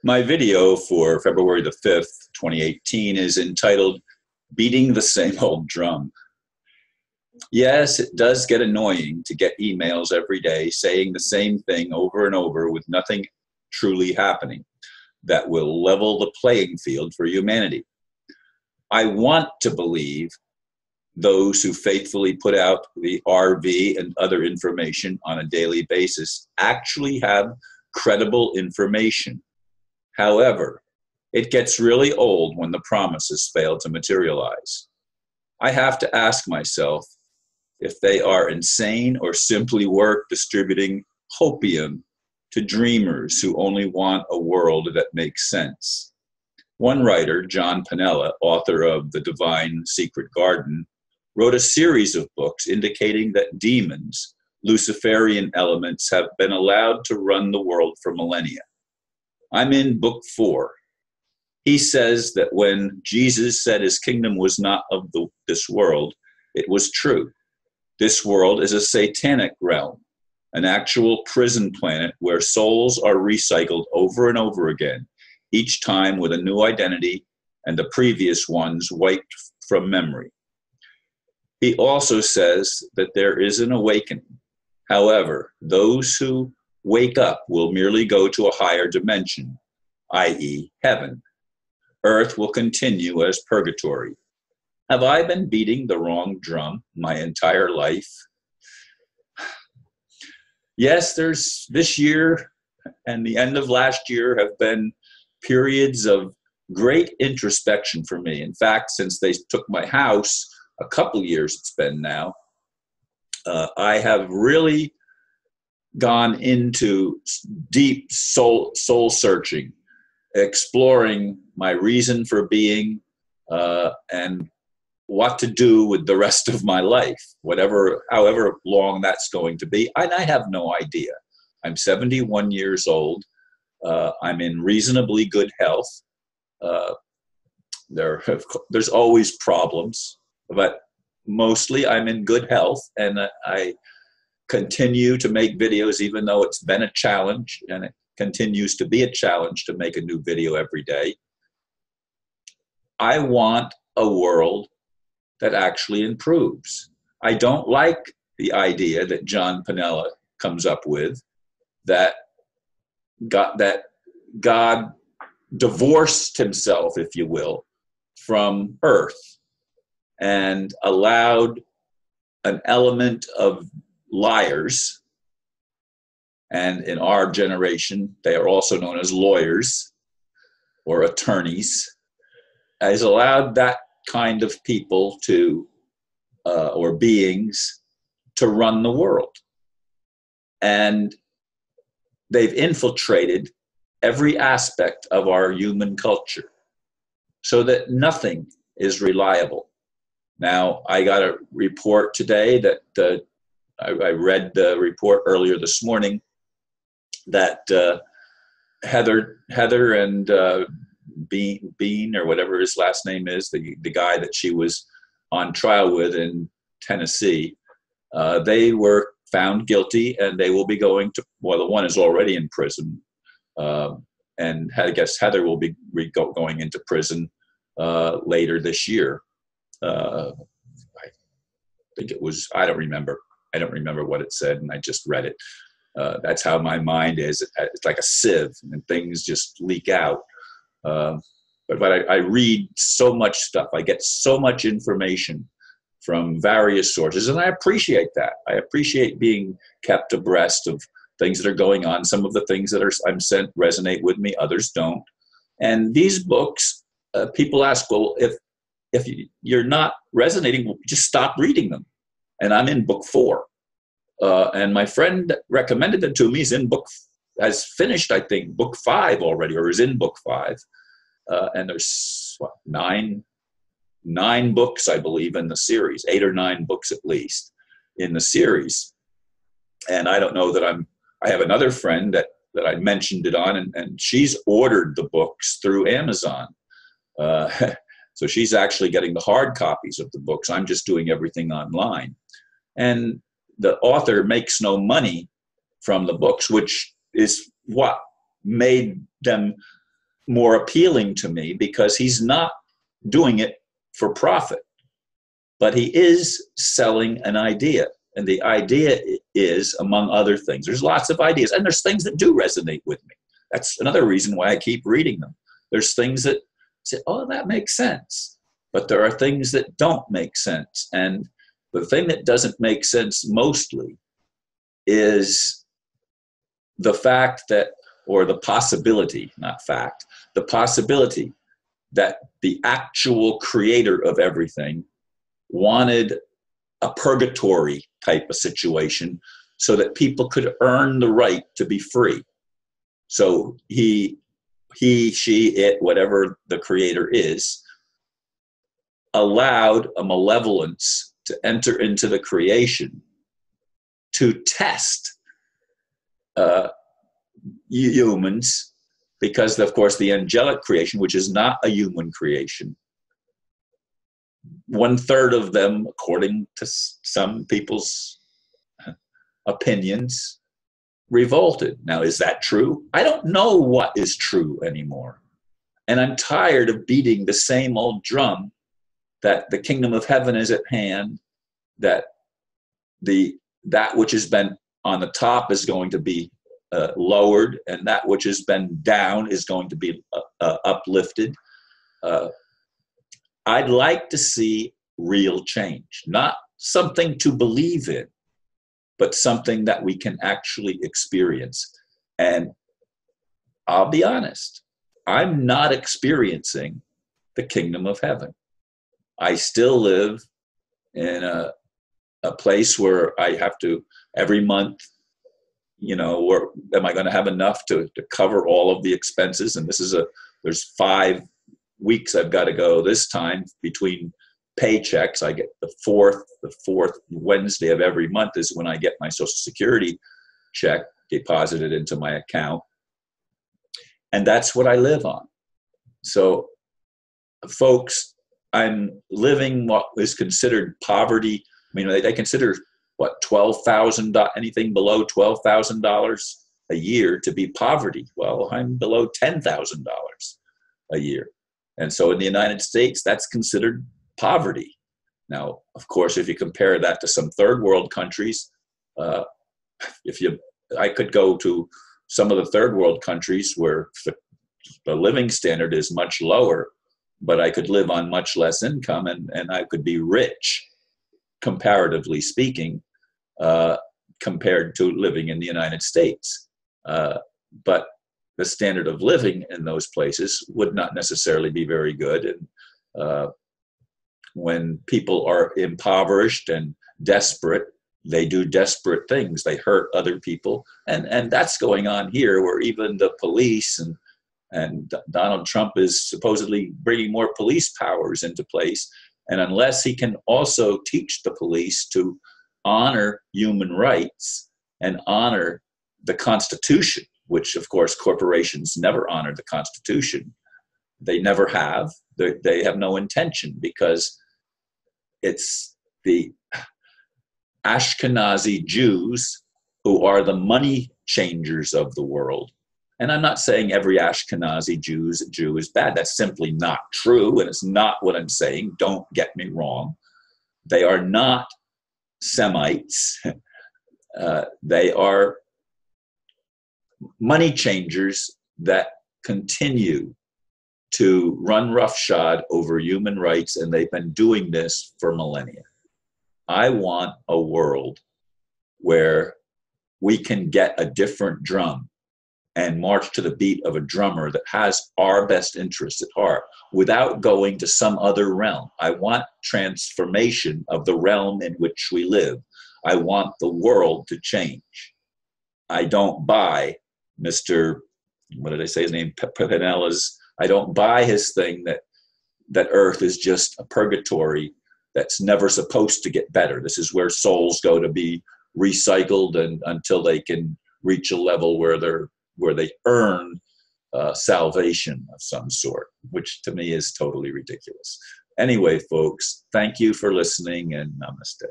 My video for February the 5th, 2018 is entitled Beating the Same Old Drum. Yes, it does get annoying to get emails every day saying the same thing over and over with nothing truly happening that will level the playing field for humanity. I want to believe those who faithfully put out the RV and other information on a daily basis actually have credible information. However, it gets really old when the promises fail to materialize. I have to ask myself if they are insane or simply work distributing hopium to dreamers who only want a world that makes sense. One writer, John Pinella, author of The Divine Secret Garden, wrote a series of books indicating that demons, Luciferian elements, have been allowed to run the world for millennia. I'm in book 4. He says that when Jesus said his kingdom was not of this world, it was true. This world is a satanic realm, an actual prison planet where souls are recycled over and over again, each time with a new identity and the previous ones wiped from memory. He also says that there is an awakening. However, those who wake up will merely go to a higher dimension, i.e., heaven. Earth will continue as purgatory. Have I been beating the wrong drum my entire life? Yes, there's this year and the end of last year have been periods of great introspection for me. In fact, since they took my house, a couple years it's been now, I have really gone into deep soul searching, exploring my reason for being and what to do with the rest of my life, however long that's going to be. And I have no idea. I'm 71 years old. I'm in reasonably good health. There's always problems, but mostly I'm in good health, and I continue to make videos even though it's been a challenge, and it continues to be a challenge to make a new video every day. I want a world that actually improves. I don't like the idea that John Pinella comes up with that God divorced himself, if you will, from Earth and allowed an element of liars, and in our generation, they are also known as lawyers or attorneys, has allowed that kind of people to, or beings, to run the world. And they've infiltrated every aspect of our human culture so that nothing is reliable. Now, I got a report today that I read the report earlier this morning that Heather and Bean, or whatever his last name is, the guy that she was on trial with in Tennessee, they were found guilty, and they will be going to, well, the one is already in prison, and I guess Heather will be going into prison later this year. I think it was, I don't remember what it said, and I just read it. That's how my mind is. It's like a sieve, and things just leak out. But I read so much stuff. I get so much information from various sources, and I appreciate that. I appreciate being kept abreast of things that are going on. Some of the things that I'm sent resonate with me, others don't. And these books, people ask, well, if you're not resonating, just stop reading them. And I'm in book 4. And my friend recommended them to me. Has finished, I think, book 5 already, or is in book 5. And there's 9 books, I believe, in the series, 8 or 9 books at least in the series. And I don't know that I have another friend that I mentioned it on, and she's ordered the books through Amazon. So she's actually getting the hard copies of the books. I'm just doing everything online. And the author makes no money from the books, which is what made them more appealing to me because he's not doing it for profit, but he is selling an idea. And the idea is, among other things, there's lots of ideas, and there's things that do resonate with me. That's another reason why I keep reading them. There's things that say, oh, that makes sense. But there are things that don't make sense. And the thing that doesn't make sense mostly is the fact that, or the possibility, not fact, the possibility that the actual creator of everything wanted a purgatory type of situation so that people could earn the right to be free. So he, she, it, whatever the creator is, allowed a malevolence to enter into the creation to test humans, because of course the angelic creation, which is not a human creation, 1/3 of them, according to some people's opinions, revolted. Now, is that true? I don't know what is true anymore. And I'm tired of beating the same old drum that the kingdom of heaven is at hand, that that which has been on the top is going to be lowered, and that which has been down is going to be uplifted. I'd like to see real change, not something to believe in, but something that we can actually experience. And I'll be honest, I'm not experiencing the kingdom of heaven. I still live in a place where I have to, every month, or am I going to have enough to cover all of the expenses? And there's 5 weeks I've got to go this time between paychecks. I get the fourth Wednesday of every month is when I get my Social Security check deposited into my account. And that's what I live on. So, folks, I'm living what is considered poverty. I mean, they consider what, $12,000, anything below $12,000 a year to be poverty. Well, I'm below $10,000 a year. And so in the United States, that's considered poverty. Now, of course, if you compare that to some third world countries, I could go to some of the third world countries where the living standard is much lower, but I could live on much less income, and I could be rich, comparatively speaking, compared to living in the United States. But the standard of living in those places would not necessarily be very good. And when people are impoverished and desperate, they do desperate things. They hurt other people. And that's going on here, where even the police and Donald Trump is supposedly bringing more police powers into place. And unless he can also teach the police to honor human rights and honor the Constitution, which of course corporations never honor the Constitution. They never have. They have no intention, because it's the Ashkenazi Jews who are the money changers of the world. And I'm not saying every Ashkenazi Jew is bad. That's simply not true, and it's not what I'm saying. Don't get me wrong. They are not Semites. They are money changers that continue to run roughshod over human rights, and they've been doing this for millennia. I want a world where we can get a different drum and march to the beat of a drummer that has our best interests at heart without going to some other realm. I want transformation of the realm in which we live. I want the world to change. I don't buy Mr. What did I say his name? Pinella's. I don't buy his thing that Earth is just a purgatory that's never supposed to get better. This is where souls go to be recycled and until they can reach a level where they earn salvation of some sort, which to me is totally ridiculous. Anyway, folks, thank you for listening, and namaste.